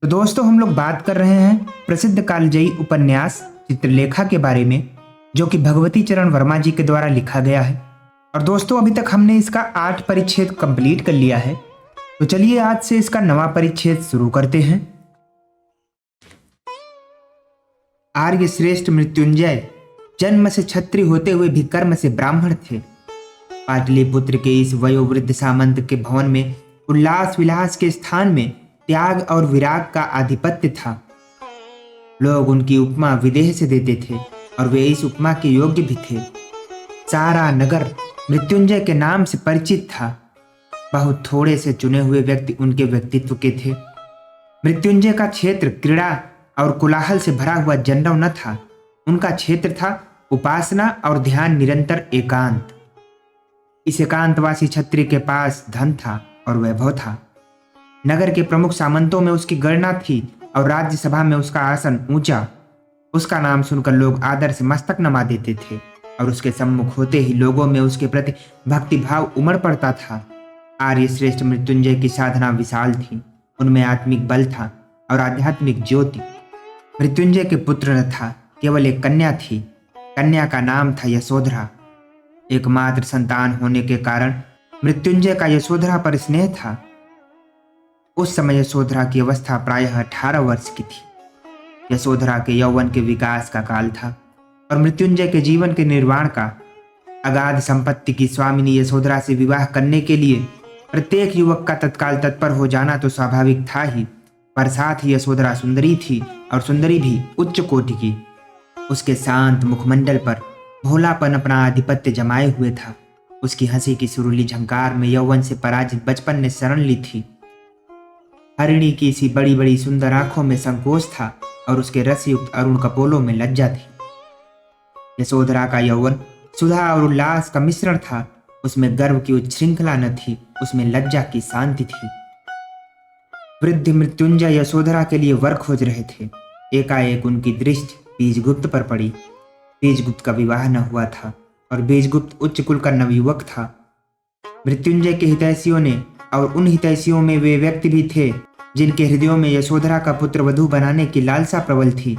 तो दोस्तों हम लोग बात कर रहे हैं प्रसिद्ध कालजयी उपन्यास चित्रलेखा के बारे में, जो कि भगवती चरण वर्मा जी के द्वारा लिखा गया है। और दोस्तों अभी तक हमने इसका 8 परिच्छेद कंप्लीट कर लिया है। तो चलिए आज से इसका नवा परिच्छेद शुरू करते हैं। आर्य श्रेष्ठ मृत्युंजय जन्म से क्षत्रिय होते हुए भी कर्म से ब्राह्मण थे। पाटलिपुत्र के इस वयोवृद्ध सामंत के भवन में उल्लास विलास के स्थान में त्याग और विराग का आधिपत्य था। लोग उनकी उपमा विदेह से देते थे और वे इस उपमा के योग्य भी थे। सारा नगर मृत्युंजय के नाम से परिचित था। बहुत थोड़े से चुने हुए व्यक्ति उनके व्यक्तित्व के थे। मृत्युंजय का क्षेत्र क्रीड़ा और कोलाहल से भरा हुआ जंडव न था। उनका क्षेत्र था उपासना और ध्यान, निरंतर एकांत। इस एकांतवासी क्षत्रिय के पास धन था और वैभव था। नगर के प्रमुख सामंतों में उसकी गणना थी और राज्यसभा में उसका आसन ऊंचा। उसका नाम सुनकर लोग आदर से मस्तक नमा देते थे और उसके सम्मुख होते ही लोगों में उसके प्रति भक्ति भाव उमड़ पड़ता था। आर्य श्रेष्ठ मृत्युंजय की साधना विशाल थी। उनमें आत्मिक बल था और आध्यात्मिक ज्योति। मृत्युंजय के पुत्र न था, केवल एक कन्या थी। कन्या का नाम था यशोधरा। एकमात्र संतान होने के कारण मृत्युंजय का यशोधरा पर स्नेह था। उस समय यशोधरा की अवस्था प्रायः 18 वर्ष की थी। यशोधरा के यौवन के विकास का काल था और मृत्युंजय के जीवन के निर्वाण का। अगाध संपत्ति की स्वामिनी यशोधरा से विवाह करने के लिए प्रत्येक युवक का तत्काल तत्पर हो जाना तो स्वाभाविक था ही, पर साथ ही यशोधरा सुंदरी थी और सुंदरी भी उच्च कोटि की। उसके शांत मुखमंडल पर भोलापन अपना आधिपत्य जमाए हुए था। उसकी हंसी की सुरीली झंकार में यौवन से पराजित बचपन ने शरण ली थी। हरिणी की सी बड़ी बड़ी सुंदर आंखों में संकोच था और उसके रसयुक्त अरुण कपोलों में लज्जा थी। यशोधरा का यौवन सुधा और उल्लास का मिश्रण था। उसमें गर्व की उच्छृंखला न थी, उसमें लज्जा की शांति थी। वृद्ध मृत्युंजय यशोधरा के लिए वर खोज रहे थे। एकाएक उनकी दृष्टि बीजगुप्त पर पड़ी। बीजगुप्त का विवाह न हुआ था और बीजगुप्त उच्च कुल का नवयुवक था। मृत्युंजय के हितैषियों ने और उन हितैषियों में वे व्यक्ति भी थे जिनके हृदयों में यशोधरा का पुत्र वधू बनाने की लालसा प्रबल थी।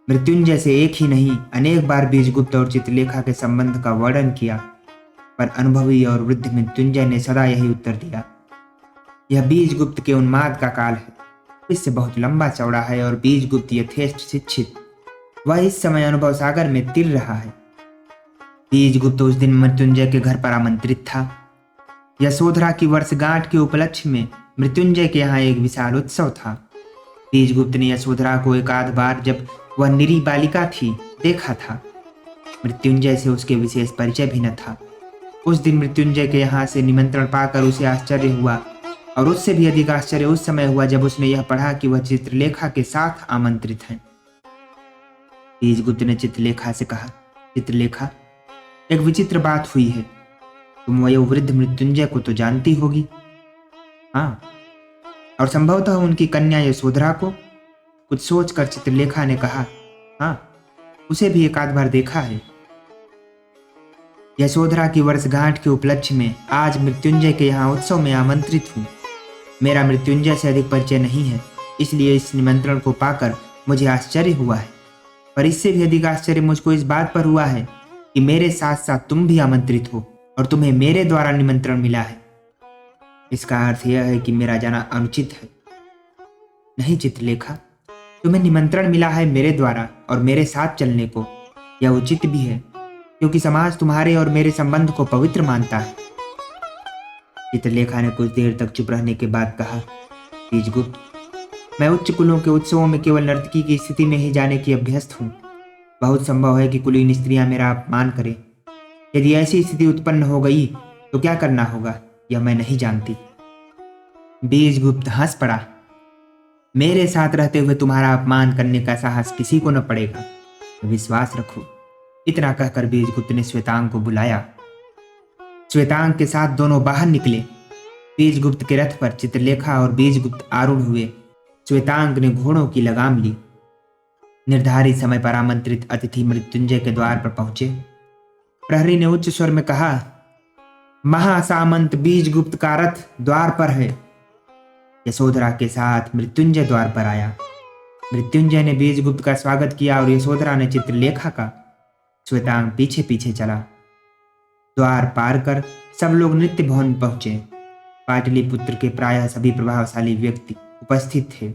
मृत्युंजय से एक ही नहीं अनेक बार बीजगुप्त और चित्रलेखा के संबंध का वर्णन किया, पर अनुभवी और वृद्ध मृत्युंजय ने सदा यही उत्तर दिया, यह बीजगुप्त के उन्माद का काल है। इससे बहुत लंबा चौड़ा है और बीजगुप्त यथेष्ट शिक्षित। वह इस समय अनुभव सागर में तिर रहा है। बीजगुप्त उस दिन मृत्युंजय के घर पर आमंत्रित था। यशोधरा की वर्षगांठ के उपलक्ष्य में मृत्युंजय के यहाँ एक विशाल उत्सव था। बीजगुप्त ने यशोधरा को एक आध बार, जब वह निरी बालिका थी, देखा था। मृत्युंजय से उसके विशेष परिचय भी न था। उस दिन मृत्युंजय के यहाँ से निमंत्रण पाकर उसे आश्चर्य हुआ और उससे भी अधिक आश्चर्य उस समय हुआ जब उसने यह पढ़ा कि वह चित्रलेखा के साथ आमंत्रित है। बीजगुप्त ने चित्रलेखा से कहा, चित्रलेखा, एक विचित्र बात हुई है। तुम वयोवृद्ध मृत्युंजय को तो जानती होगी? हाँ, और संभवतः उनकी कन्या यशोधरा को? कुछ सोचकर चित्रलेखा ने कहा, हाँ, उसे भी एक आध बार देखा है। यशोधरा की वर्षगांठ के उपलक्ष्य में आज मृत्युंजय के यहाँ उत्सव में आमंत्रित हूँ। मेरा मृत्युंजय से अधिक परिचय नहीं है, इसलिए इस निमंत्रण को पाकर मुझे आश्चर्य हुआ है। पर इससे भी अधिक आश्चर्य मुझको इस बात पर हुआ है कि मेरे साथ साथ तुम भी आमंत्रित हो और तुम्हें मेरे द्वारा निमंत्रण मिला है। इसका अर्थ यह है कि मेरा जाना अनुचित है। नहीं चित्रलेखा, तुम्हें निमंत्रण मिला है मेरे द्वारा और मेरे साथ चलने को। यह उचित भी है क्योंकि समाज तुम्हारे और मेरे संबंध को पवित्र मानता है। चित्रलेखा ने कुछ देर तक चुप रहने के बाद कहा, बीजगुप्त, मैं उच्च कुलों के उत्सवों में केवल नर्तकी की स्थिति में ही जाने की अभ्यस्त हूँ। बहुत संभव है कि कुलीन स्त्रियां मेरा अपमान करें। यदि ऐसी स्थिति उत्पन्न हो गई तो क्या करना होगा यह मैं नहीं जानती। बीजगुप्त हंस पड़ा। मेरे साथ रहते हुए तुम्हारा अपमान करने का साहस किसी को न पड़ेगा, विश्वास रखो। इतना कहकर बीजगुप्त ने श्वेतांग को बुलाया। श्वेतांग के साथ दोनों बाहर निकले। बीजगुप्त के रथ पर चित्रलेखा और बीजगुप्त आरूढ़ हुए। श्वेतांग ने घोड़ों की लगाम ली। निर्धारित समय पर आमंत्रित अतिथि मृत्युंजय के द्वार पर पहुंचे। प्रहरी ने उच्च स्वर में कहा, महासामंत बीजगुप्त का रथ द्वार पर है। यशोधरा के साथ मृत्युंजय द्वार पर आया। मृत्युंजय ने बीजगुप्त का स्वागत किया और यशोधरा ने चित्रलेखा का। श्वेतांग पीछे पीछे चला। द्वार पार कर सब लोग नृत्य भवन में पहुंचे। पाटलिपुत्र के प्रायः सभी प्रभावशाली व्यक्ति उपस्थित थे।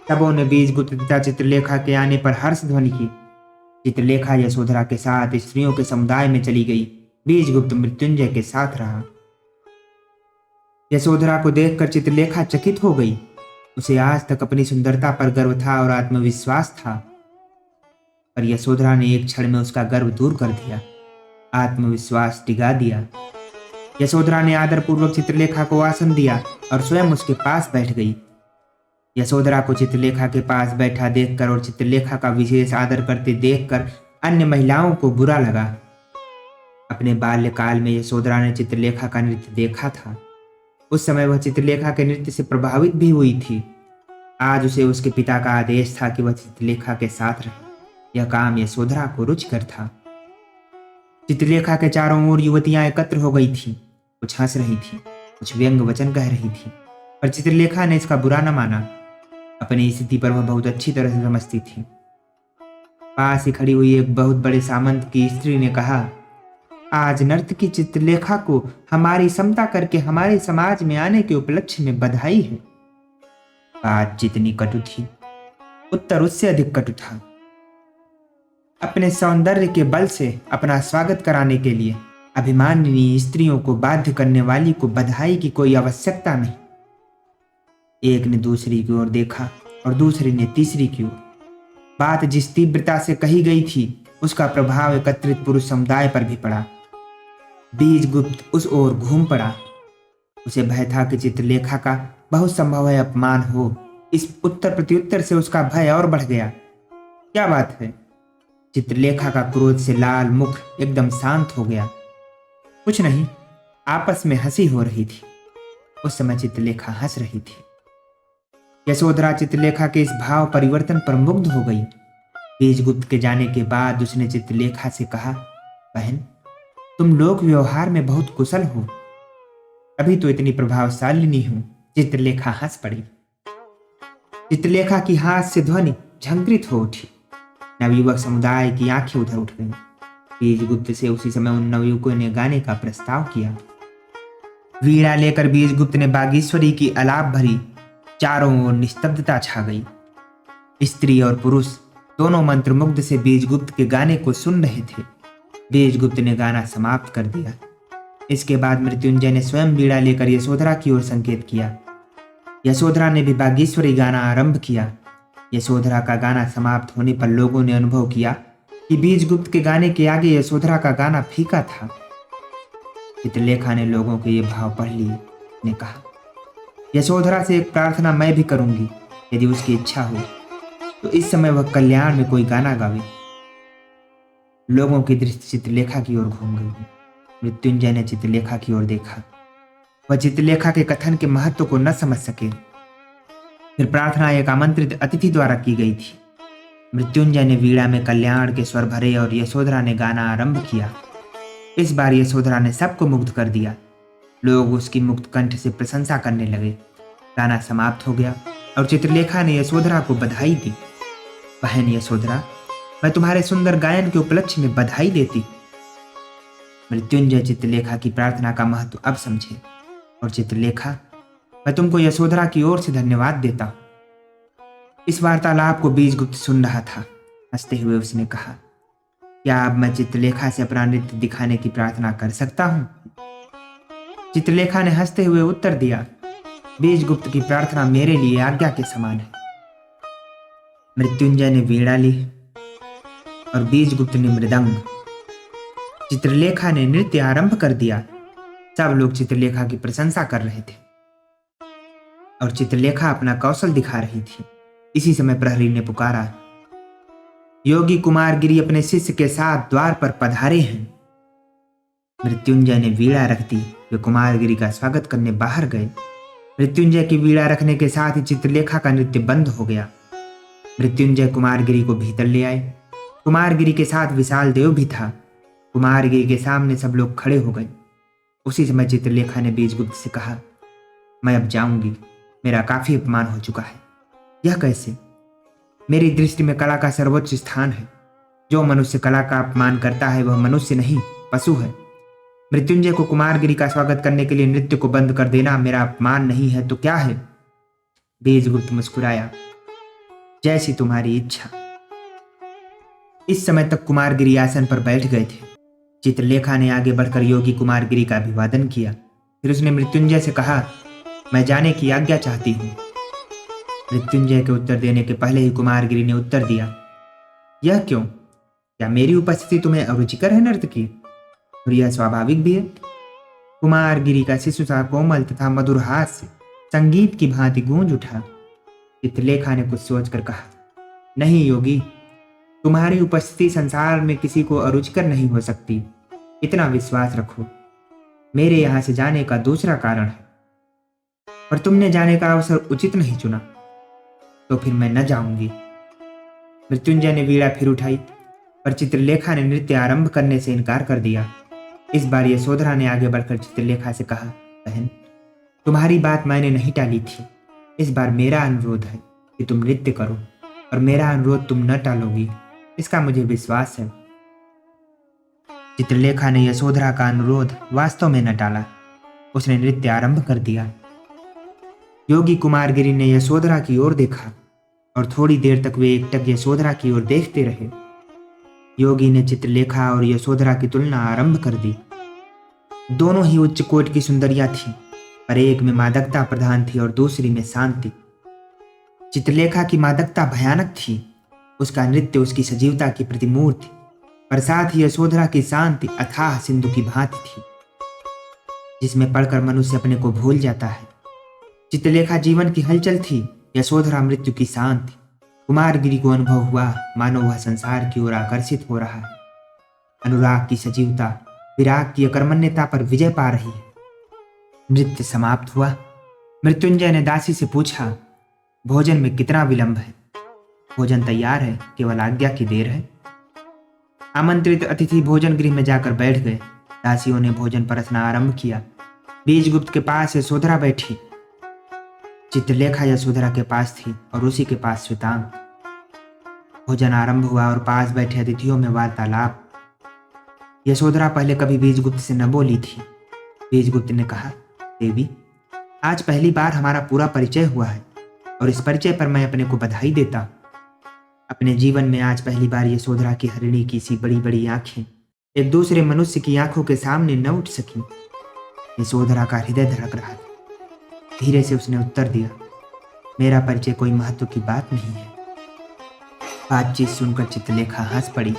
सबों ने बीजगुप्त तथा चित्रलेखा के आने पर हर्ष ध्वनि की। चित्रलेखा यशोधरा के साथ स्त्रियों के समुदाय में चली गई। बीजगुप्त मृत्युंजय के साथ रहा। यशोधरा को देखकर चित्रलेखा चकित हो गई। उसे आज तक अपनी सुंदरता पर गर्व था और आत्मविश्वास था, पर यशोधरा ने एक क्षण में उसका गर्व दूर कर दिया, आत्मविश्वास डिगा दिया। यशोधरा ने आदरपूर्वक चित्रलेखा को आसन दिया और स्वयं उसके पास बैठ गई। यशोधरा को चित्रलेखा के पास बैठा देखकर और चित्रलेखा का विशेष आदर करते देखकर अन्य महिलाओं को बुरा लगा। अपने बाल्यकाल में यशोधरा ने चित्रलेखा का नृत्य देखा था। उस समय वह चित्रलेखा के नृत्य से प्रभावित भी हुई थी। आज उसे उसके पिता का आदेश था कि वह चित्रलेखा के साथ रहे। यह काम यशोधरा को रुचिकर था। चित्रलेखा के चारों ओर युवतियां एकत्र हो गई थीं। कुछ हंस रही थीं, कुछ व्यंग वचन कह रही थीं, पर चित्रलेखा ने इसका बुरा न माना। अपनी स्थिति पर वह बहुत अच्छी तरह से समझती थी। पास ही खड़ी हुई एक बहुत बड़े सामंत की स्त्री ने कहा, आज नर्तकी चित्रलेखा को हमारी समता करके हमारे समाज में आने के उपलक्ष्य में बधाई है। बात जितनी कटु थी, उत्तर उससे अधिक कटु था। अपने सौंदर्य के बल से अपना स्वागत कराने के लिए अभिमानिनी स्त्रियों को बाध्य करने वाली को बधाई की कोई आवश्यकता नहीं। एक ने दूसरी की ओर देखा और दूसरी ने तीसरी की ओर। बात जिस तीव्रता से कही गई थी उसका प्रभाव एकत्रित पुरुष समुदाय पर भी पड़ा। बीजगुप्त उस ओर घूम पड़ा। उसे भय था कि चित्रलेखा का बहुत संभव है अपमान हो। इस उत्तर प्रत्युत्तर से उसका भय और बढ़ गया। क्या बात है? चित्रलेखा का क्रोध से लाल मुख एकदम शांत हो गया। कुछ नहीं, आपस में हंसी हो रही थी। उस समय चित्रलेखा हंस रही थी। यशोधरा चित्रलेखा के इस भाव परिवर्तन पर मुग्ध हो गई। बीजगुप्त के जाने के बाद उसने चित्रलेखा से कहा, बहन, तुम लोक व्यवहार में बहुत कुशल हो, अभी तो इतनी प्रभावशाली नहीं हूं। चित्रलेखा हंस पड़ी। चित्रलेखा की हाथ से ध्वनि झंकृत हो उठी। नवयुवक समुदाय की आंखें उधर उठ गईं। बीजगुप्त से उसी समय उन नवयुवकों ने गाने का प्रस्ताव किया। वीणा लेकर बीजगुप्त ने बागेश्वरी की अलाप भरी। चारों ओर निस्तब्धता छा गई। स्त्री और पुरुष दोनों मंत्रमुग्ध से बीजगुप्त के गाने को सुन रहे थे। बीजगुप्त ने गाना समाप्त कर दिया। इसके बाद मृत्युंजय ने स्वयं वीणा लेकर यशोधरा की ओर संकेत किया। यशोधरा ने भी बागेश्वरी गाना आरंभ किया। यशोधरा का गाना समाप्त होने पर लोगों ने अनुभव किया कि बीजगुप्त के गाने के आगे यशोधरा का गाना फीका था। चित्रलेखा ने लोगों के ये भाव पढ़ लिए। ने कहा, यशोधरा से एक प्रार्थना मैं भी करूंगी, यदि उसकी इच्छा हो तो इस समय वह कल्याण में कोई गाना गावे। लोगों की दृष्टि चित्रलेखा की ओर घूम गई। मृत्युंजय ने चित्रलेखा की ओर देखा। वह चित्रलेखा के कथन के महत्व को न समझ सके। फिर प्रार्थना एक आमंत्रित अतिथि द्वारा की गई थी। मृत्युंजय ने वीणा में कल्याण के स्वर भरे और यशोधरा ने गाना आरंभ किया। इस बार यशोधरा ने सबको मुग्ध कर दिया। लोग उसकी मुक्त कंठ से प्रशंसा करने लगे। गाना समाप्त हो गया और चित्रलेखा ने यशोधरा को बधाई दी। बहन यशोधरा, मैं तुम्हारे सुंदर गायन के उपलक्ष्य में बधाई देती। मृत्युंजय चित्रलेखा की प्रार्थना का महत्व अब समझे और चित्रलेखा, मैं तुमको यशोधरा की ओर से धन्यवाद देता हूं। इस वार्तालाप को बीजगुप्त सुन रहा था। हंसते हुए उसने कहा, क्या अब मैं चित्रलेखा से अपना नृत्य दिखाने की प्रार्थना कर सकता हूं? चित्रलेखा ने हंसते हुए उत्तर दिया, बीजगुप्त की प्रार्थना मेरे लिए आज्ञा के समान है। मृत्युंजय ने वीणा ली और बीजगुप्त ने मृदंग। चित्रलेखा ने नृत्य आरंभ कर दिया। सब लोग चित्रलेखा की प्रशंसा कर रहे थे और चित्रलेखा अपना कौशल दिखा रही थी। इसी समय प्रहरी ने पुकारा, योगी कुमारगिरी अपने शिष्य के साथ द्वार पर पधारे हैं। मृत्युंजय ने वीणा रख दी। वे कुमारगिरी का स्वागत करने बाहर गए। मृत्युंजय की वीणा रखने के साथ ही चित्रलेखा का नृत्य बंद हो गया। मृत्युंजय कुमारगिरी को भीतर ले आए। कुमारगिरी के साथ विशाल देव भी था। कुमारगिरी के सामने सब लोग खड़े हो गए। उसी समय चित्रलेखा ने बीजगुप्त से कहा, मैं अब जाऊंगी। मेरा काफी अपमान हो चुका है। यह कैसे? मेरी दृष्टि में कला का सर्वोच्च स्थान है। जो मनुष्य कला का अपमान करता है वह मनुष्य नहीं, पशु है। मृत्युंजय को कुमारगिरी का स्वागत करने के लिए नृत्य को बंद कर देना मेरा अपमान नहीं है तो क्या है? बीजगुप्त मुस्कुराया। जैसी तुम्हारी इच्छा। इस समय तक कुमारगिरी आसन पर बैठ गए थे। चित्रलेखा ने आगे बढ़कर योगी कुमारगिरी का अभिवादन किया। फिर उसने मृत्युंजय से कहा, मैं जाने की आज्ञा चाहती हूँ। मृत्युंजय के उत्तर देने के पहले ही कुमारगिरी ने उत्तर दिया, यह क्यों? क्या मेरी उपस्थिति तुम्हें अरुचिकर है नर्तकी? और यह स्वाभाविक भी है। कुमारगिरी का शिशु सा कोमल तथा मधुर हास्य संगीत की भांति गूंज उठा। चित्रलेखा ने कुछ सोचकर कहा, नहीं योगी, तुम्हारी उपस्थिति संसार में किसी को अरुचिकर नहीं हो सकती। इतना विश्वास रखो। मेरे यहां से जाने का दूसरा कारण है, पर तुमने जाने का अवसर उचित नहीं चुना, तो फिर मैं न जाऊंगी। मृत्युंजय ने वीणा फिर उठाई, पर चित्रलेखा ने नृत्य आरंभ करने से इनकार कर दिया। इस बार यशोधरा ने आगे बढ़कर चित्रलेखा से कहा, बहन, तुम्हारी बात मैंने नहीं टाली थी। इस बार मेरा अनुरोध है कि तुम नृत्य करो, और मेरा अनुरोध तुम न टालोगी, इसका मुझे विश्वास है। चित्रलेखा ने यशोधरा का अनुरोध वास्तव में न टाला। उसने नृत्य आरंभ कर दिया। योगी कुमारगिरी ने यशोधरा की ओर देखा और थोड़ी देर तक वे एकटक यशोधरा की ओर देखते रहे। योगी ने चित्रलेखा और यशोधरा की तुलना आरंभ कर दी। दोनों ही उच्च कोट की सुंदरियां थीं, पर एक में मादकता प्रधान थी और दूसरी में शांति। चित्रलेखा की मादकता भयानक थी, उसका नृत्य उसकी सजीवता की प्रतिमूर्ति, पर साथ ही यशोधरा की शांति अथाह सिंधु की भांति थी, जिसमें पढ़कर मनुष्य अपने को भूल जाता है। चित्रलेखा जीवन की हलचल थी, यशोधरा मृत्यु की शांति। कुमारगिरी को अनुभव हुआ मानो वह संसार की ओर आकर्षित हो रहा है। अनुराग की सजीवता विराग की अकर्मण्यता पर विजय पा रही है। नृत्य समाप्त हुआ। मृत्युंजय ने दासी से पूछा, भोजन में कितना विलंब है? भोजन तैयार है, केवल आज्ञा की देर है। आमंत्रित अतिथि भोजन गृह में जाकर बैठ गए। दासियों ने भोजन परसना आरंभ किया। बीजगुप्त के पास यशोधरा बैठी। चित्रलेखा यशोधरा के पास थी और उसी के पास श्वेतांग। भोजन आरंभ हुआ और पास बैठे अतिथियों में वार्तालाप। यशोधरा पहले कभी बीजगुप्त से न बोली थी। बीजगुप्त ने कहा, देवी, आज पहली बार हमारा पूरा परिचय हुआ है और इस परिचय पर मैं अपने को बधाई देता। अपने जीवन में आज पहली बार यशोधरा की हरिणी की सी बड़ी बड़ी आंखें एक दूसरे मनुष्य की आंखों के सामने न उठ सकी। यशोधरा का हृदय धड़क रहा था। धीरे से उसने उत्तर दिया, मेरा परिचय कोई महत्व की बात नहीं है। बातचीत सुनकर चित्रलेखा हंस पड़ी।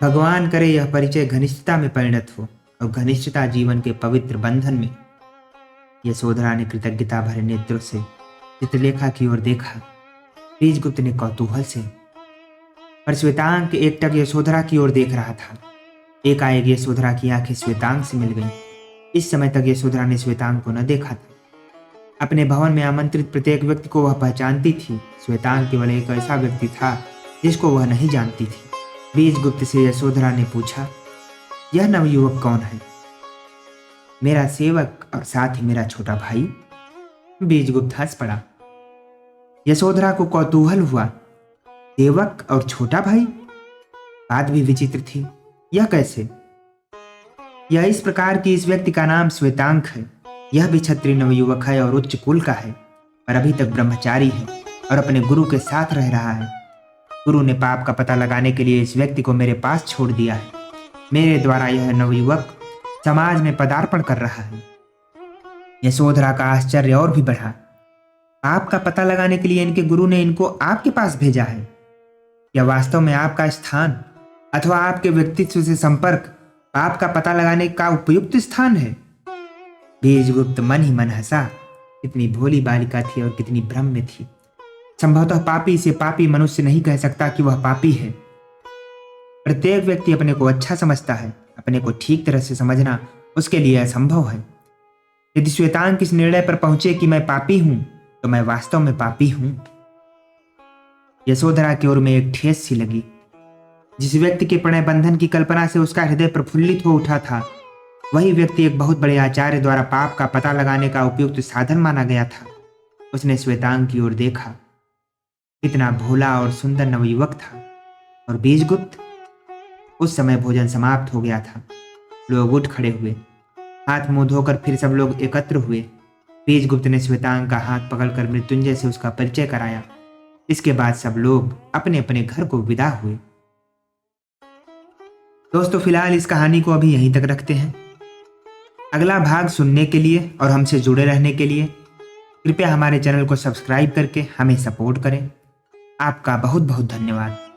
भगवान करे यह परिचय घनिष्ठता में परिणत हो और घनिष्ठता जीवन के पवित्र बंधन में। यशोधरा ने कृतज्ञता भरे नेत्रों से चित्रलेखा की ओर देखा। बीजगुप्त ने कौतूहल से, पर श्वेतांग एकटक यशोधरा की ओर देख रहा था। एकाएक यशोधरा की आंखें श्वेतांग से मिल गईं। इस समय तक यशोधरा ने श्वेतांग को न देखा था। अपने भवन में आमंत्रित प्रत्येक व्यक्ति को वह पहचानती थी। श्वेतांग केवल एक ऐसा व्यक्ति था जिसको वह नहीं जानती थी। बीजगुप्त से यशोधरा ने पूछा, यह नवयुवक कौन है? मेरा सेवक और साथ ही मेरा छोटा भाई। बीजगुप्त हंस पड़ा। यशोधरा को कौतूहल हुआ, सेवक और छोटा भाई? बात भी विचित्र थी। यह कैसे? यह इस प्रकार कि इस व्यक्ति का नाम श्वेतांग है। यह भी क्षत्रिय नवयुवक है और उच्च कुल का है, पर अभी तक ब्रह्मचारी है और अपने गुरु के साथ रह रहा है। गुरु ने पाप का पता लगाने के लिए इस व्यक्ति को मेरे पास छोड़ दिया है। मेरे द्वारा यह नवयुवक समाज में पदार्पण कर रहा है। यशोधरा का आश्चर्य और भी बढ़ा। पाप का पता लगाने के लिए इनके गुरु ने इनको आपके पास भेजा है? या वास्तव में आपका स्थान अथवा आपके व्यक्तित्व से संपर्क पाप का पता लगाने का उपयुक्त स्थान है? बीजगुप्त मन ही मन हंसा। कितनी भोली बालिका थी और कितनी भ्रम में थी। संभवतः पापी से पापी मनुष्य नहीं कह सकता कि वह पापी है। प्रत्येक व्यक्ति अपने को अच्छा समझता है। अपने को ठीक तरह से समझना उसके लिए असंभव है। यदि श्वेतांग इस निर्णय पर पहुंचे कि मैं पापी हूं, तो मैं वास्तव में पापी हूं। यशोधरा की ओर में एक ठेस सी लगी। जिस व्यक्ति के प्रणय बंधन की कल्पना से उसका हृदय प्रफुल्लित हो उठा था, वही व्यक्ति एक बहुत बड़े आचार्य द्वारा पाप का पता लगाने का उपयुक्त साधन माना गया था। उसने श्वेतांग की ओर देखा। कितना भोला और सुंदर नवयुवक था। और बीजगुप्त? उस समय भोजन समाप्त हो गया था। लोग उठ खड़े हुए। हाथ मुंह धोकर फिर सब लोग एकत्र हुए। बीजगुप्त ने श्वेतांग का हाथ पकड़कर मृत्युंजय से उसका परिचय कराया। इसके बाद सब लोग अपने अपने घर को विदा हुए। दोस्तों, फिलहाल इस कहानी को अभी यहीं तक रखते हैं। अगला भाग सुनने के लिए और हमसे जुड़े रहने के लिए कृपया हमारे चैनल को सब्सक्राइब करके हमें सपोर्ट करें। आपका बहुत बहुत धन्यवाद।